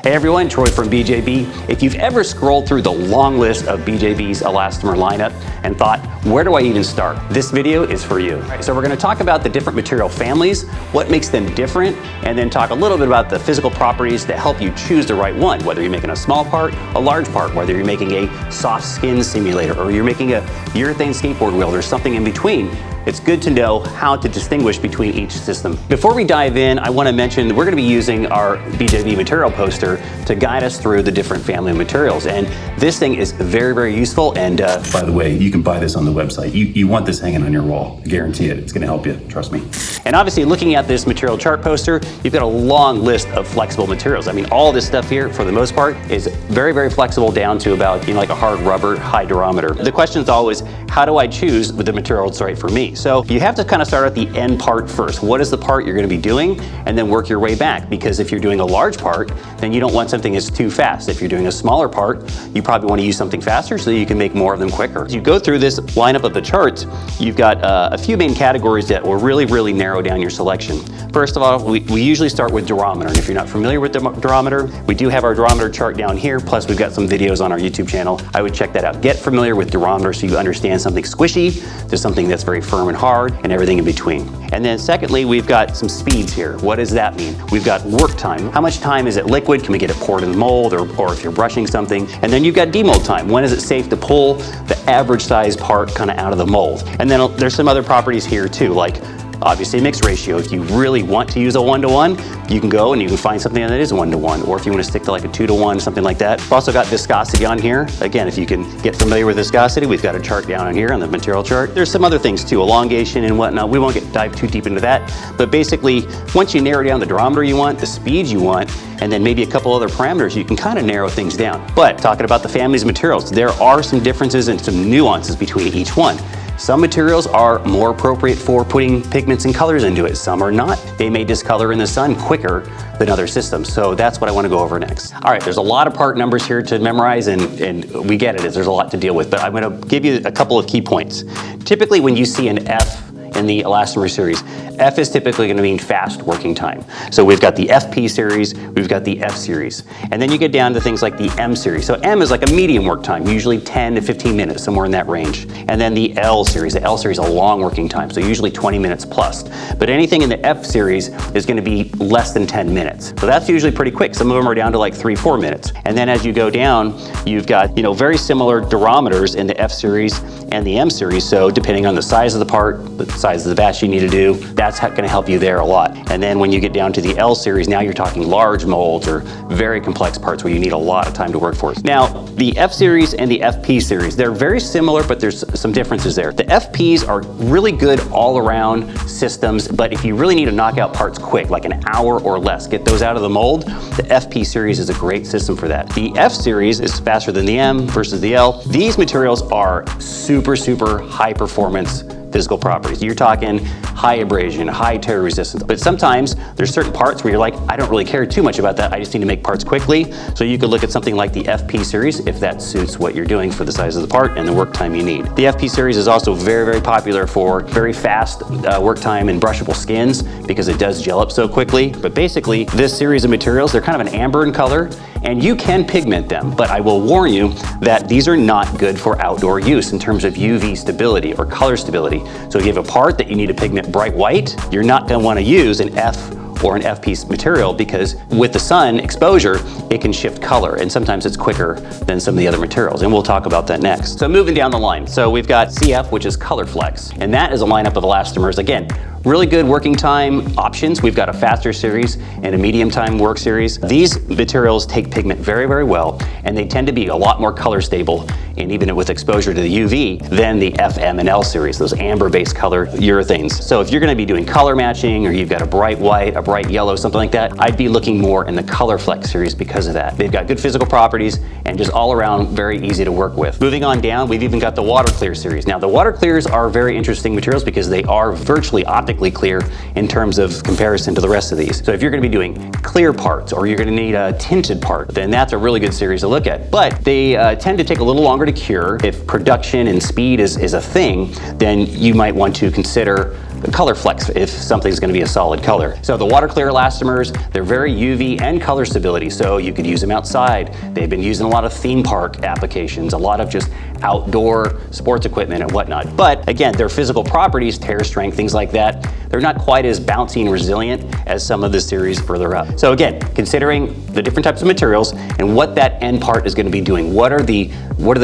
Hey everyone, Troy from BJB. If you've ever scrolled through the long list of BJB's elastomer lineup and thought, where do I even start? This video is for you. All right, so we're going to talk about the different material families, what makes them different, and then talk a little bit about the physical properties that help you choose the right one, whether you're making a small part, a large part, whether you're making a soft skin simulator, or you're making a urethane skateboard wheel, or something in between. It's good to know how to distinguish between each system. Before we dive in, I want to mention we're going to be using our BJB Material Poster to guide us through the different family of materials. And this thing is very, very useful. And by the way, you can buy this on the website. You want this hanging on your wall. I guarantee it. It's going to help you. Trust me. And obviously, looking at this material chart poster, you've got a long list of flexible materials. I mean, all this stuff here, for the most part, is very, very flexible down to about, like a hard rubber high durometer. The question is always, how do I choose the material that's right for me? So you have to kind of start at the end part first. What is the part you're going to be doing? And then work your way back. Because if you're doing a large part, then you don't want something that's too fast. If you're doing a smaller part, you probably want to use something faster so that you can make more of them quicker. As you go through this lineup of the charts, you've got a few main categories that will really narrow down your selection. First of all, we usually start with durometer. And if you're not familiar with the durometer, we do have our durometer chart down here. Plus, we've got some videos on our YouTube channel. I would check that out. Get familiar with durometer so you understand something squishy to something that's very firm and hard, and everything in between. And then secondly, we've got some speeds here. What does that mean? We've got work time. How much time is it liquid? Can we get it poured in the mold, or if you're brushing something? And then you've got demold time. When is it safe to pull the average size part kind of out of the mold? And then there's some other properties here too, like obviously mix ratio. If you really want to use a 1-to-1, you can go and you can find something that is 1-to-1, or if you want to stick to like a 2-to-1, something like that. We've also got viscosity on here. Again, if you can get familiar with viscosity, we've got a chart down on here on the material chart. There's some other things too, elongation and whatnot. We won't dive too deep into that, but basically, once you narrow down the durometer you want, the speed you want, and then maybe a couple other parameters, you can kind of narrow things down. But talking about the families of materials, there are some differences and some nuances between each one. Some materials are more appropriate for putting pigments and colors into it. Some are not. They may discolor in the sun quicker than other systems. So that's what I want to go over next. All right, there's a lot of part numbers here to memorize, and we get it. There's a lot to deal with, but I'm going to give you a couple of key points. Typically, when you see an F in the elastomer series, F is typically going to mean fast working time. So we've got the FP series, we've got the F series. And then you get down to things like the M series. So M is like a medium work time, usually 10 to 15 minutes, somewhere in that range. And then the L series is a long working time, so usually 20 minutes plus. But anything in the F series is going to be less than 10 minutes. So that's usually pretty quick. Some of them are down to like 3-4 minutes. And then as you go down, you've got, very similar durometers in the F series and the M series. So depending on the size of the part, the size of the batch you need to do, that's going to help you there a lot. And then when you get down to the L series, now you're talking large molds or very complex parts where you need a lot of time to work for. Now, the F series and the FP series, they're very similar, but there's some differences there. The FPs are really good all around systems, but if you really need to knock out parts quick, like an hour or less, get those out of the mold, the FP series is a great system for that. The F series is faster than the M versus the L. These materials are super high performance physical properties. You're talking high abrasion, high tear resistance. But sometimes there's certain parts where you're like, I don't really care too much about that. I just need to make parts quickly. So you could look at something like the FP series if that suits what you're doing for the size of the part and the work time you need. The FP series is also very popular for very fast work time and brushable skins because it does gel up so quickly. But basically, this series of materials, they're kind of an amber in color, and you can pigment them, but I will warn you that these are not good for outdoor use in terms of UV stability or color stability. So if you have a part that you need to pigment bright white, you're not going to want to use an F or an FP material because with the sun exposure, it can shift color, and sometimes it's quicker than some of the other materials, and we'll talk about that next. So moving down the line, so we've got CF, which is Color Flex, and that is a lineup of elastomers. Again, really good working time options. We've got a faster series and a medium time work series. These materials take pigment very well, and they tend to be a lot more color stable, and even with exposure to the UV, than the FM and L series, those amber-based color urethanes. So if you're going to be doing color matching, or you've got a bright white, a bright yellow, something like that, I'd be looking more in the Color Flex series because of that. They've got good physical properties and just all around very easy to work with. Moving on down, we've even got the Water Clear series. Now the Water Clears are very interesting materials because they are virtually optically clear in terms of comparison to the rest of these. So if you're going to be doing clear parts, or you're going to need a tinted part, then that's a really good series to look at. But they tend to take a little longer to cure. If production and speed is a thing, then you might want to consider color flex if something's going to be a solid color. So the water clear elastomers, they're very UV and color stability, so you could use them outside. They've been used in a lot of theme park applications, a lot of just outdoor sports equipment and whatnot. But again, their physical properties, tear strength, things like that, they're not quite as bouncy and resilient as some of the series further up. So again, considering the different types of materials and what that end part is going to be doing, what are the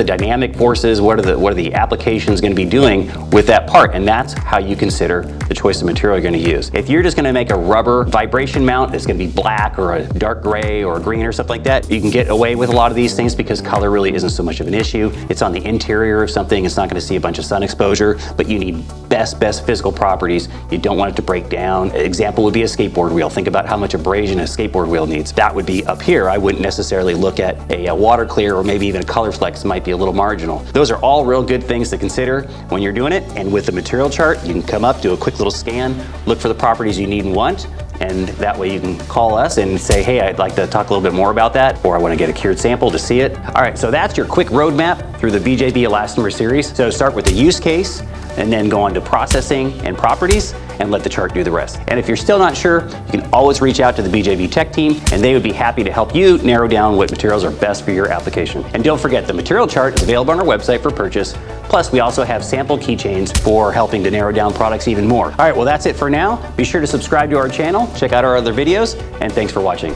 dynamic forces, what are the applications going to be doing with that part, and that's how you consider the choice of material you're going to use. If you're just going to make a rubber vibration mount that's going to be black or a dark gray or green or something like that, you can get away with a lot of these things because color really isn't so much of an issue. It's on the interior of something, it's not going to see a bunch of sun exposure, but you need best physical properties. You don't want it to break down. An example would be a skateboard wheel. Think about how much abrasion a skateboard wheel needs. That would be up here. I wouldn't necessarily look at a water clear or maybe even a color flex. Might be a little marginal. Those are all real good things to consider when you're doing it. And with the material chart, you can come up, do a quick little scan, look for the properties you need and want, and that way you can call us and say, hey, I'd like to talk a little bit more about that, or I want to get a cured sample to see it. All right, so that's your quick roadmap through the BJB elastomer series. So start with the use case, and then go on to processing and properties, and let the chart do the rest. And if you're still not sure, you can always reach out to the BJB tech team, and they would be happy to help you narrow down what materials are best for your application. And don't forget, the material chart is available on our website for purchase. Plus, we also have sample keychains for helping to narrow down products even more. All right, well, that's it for now. Be sure to subscribe to our channel, check out our other videos, and thanks for watching.